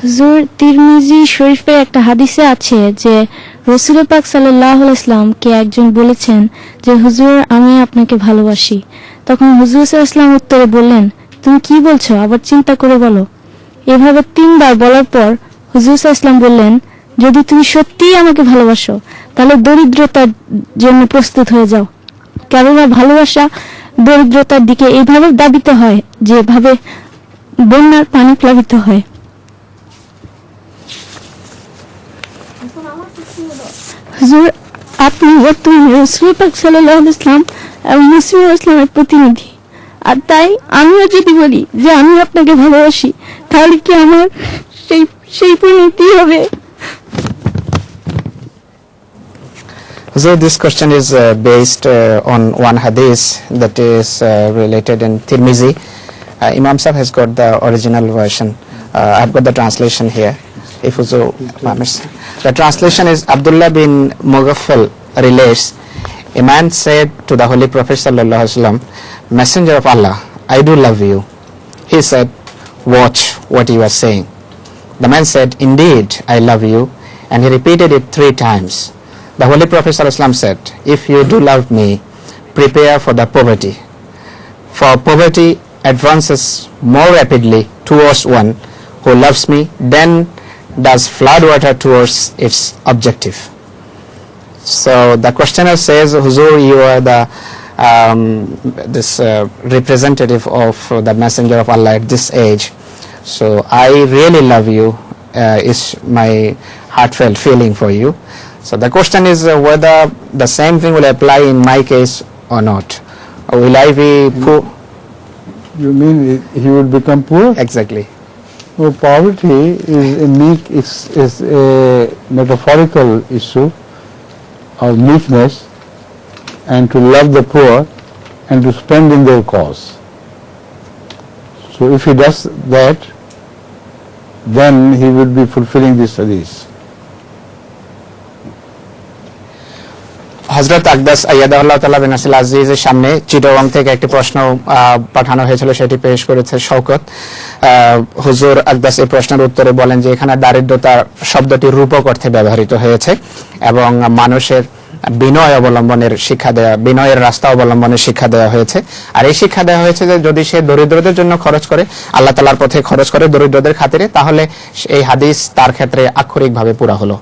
হুজুর, তিরমিজি শরীফের একটা হাদিসে আছে যে রাসূল পাক সাল্লাল্লাহু আলাইহি ওয়াসাল্লাম কে একজন বলেছেন যে হুজুর আমি আপনাকে ভালোবাসি। তখন হুজুর সাল্লাল্লাহু আলাইহি ওয়াসাল্লাম উত্তরে বললেন, তুমি কি বলছো, আবার চিন্তা করে বলো। এভাবে 3 বার বলার পর হুজুর সাল্লাল্লাহু আলাইহি ওয়াসাল্লাম বললেন, যদি তুমি সত্যিই আমাকে ভালোবাসো তাহলে দরিদ্রতার জন্য প্রস্তুত হয়ে যাও। কেননা ভালোবাসা দরিদ্রতার দিকে এইভাবে দাবিত হয় যেভাবে বন্যার পানি প্লাবিত হয়। হুজুর, আপনি বর্তমানে রাসূল পাক সাল্লাল্লাহু আলাইহি ওয়াসাল্লাম এবং মুসলিম ইসলামের প্রতিনিধি, আর তাই আমিও যদি বলি যে আমি আপনাকে ভালোবাসি তাহলে কি আমার সেই পরিণতি হবে? So this question is based on one hadith that is related in Tirmizi. Imam Sahib has got the original version. I've got the translation here. If Huzur permits. The translation is Abdullah bin Mughaffal relates, a man said to the Holy Prophet sallallahu alaihi wasallam, Messenger of Allah, I do love you. He said, watch what you are saying. The man said, indeed I love you, and he repeated it 3 times. The Holy Prophet sallallahu alaihi wasallam said, if you do love me, prepare for the poverty. For poverty advances more rapidly towards one who loves me than does flood water towards its objective. So the questioner says, Huzur, you are the representative of the Messenger of Allah at this age. So I really love you, is my heartfelt feeling for you. So the question is whether the same thing will apply in my case or not. Or will I be poor? You mean he will become poor? Exactly. Well, poverty is a metaphorical issue of meekness and to love the poor and to spend in their cause. So if he does that, then he will be fulfilling this hadith. হযরত আকদাস আইয়াদাল্লাহু তাআলা বিন নাসিল আজিজের সামনে চিটাগং থেকে একটি প্রশ্ন পাঠানো হয়েছিল, সেটি পেশ করেছে শওকত। হুজুর আকদাস এই প্রশ্নের উত্তরে বলেন যে এখানে দারিদ্রতা শব্দটি রূপক অর্থে ব্যবহৃত হয়েছে এবং মানুষের বিনয় অবলম্বনের শিক্ষা দেয়া, বিনয়ের রাস্তা অবলম্বনের শিক্ষা দেওয়া হয়েছে। আর এই শিক্ষা দেওয়া হয়েছে যে যদি সে দরিদ্রদের জন্য খরচ করে, আল্লাহ তাআলার পথে খরচ করে দরিদ্রদের খাতিরে, তাহলে এই হাদিস তার ক্ষেত্রে আক্ষরিকভাবে পুরা হলো।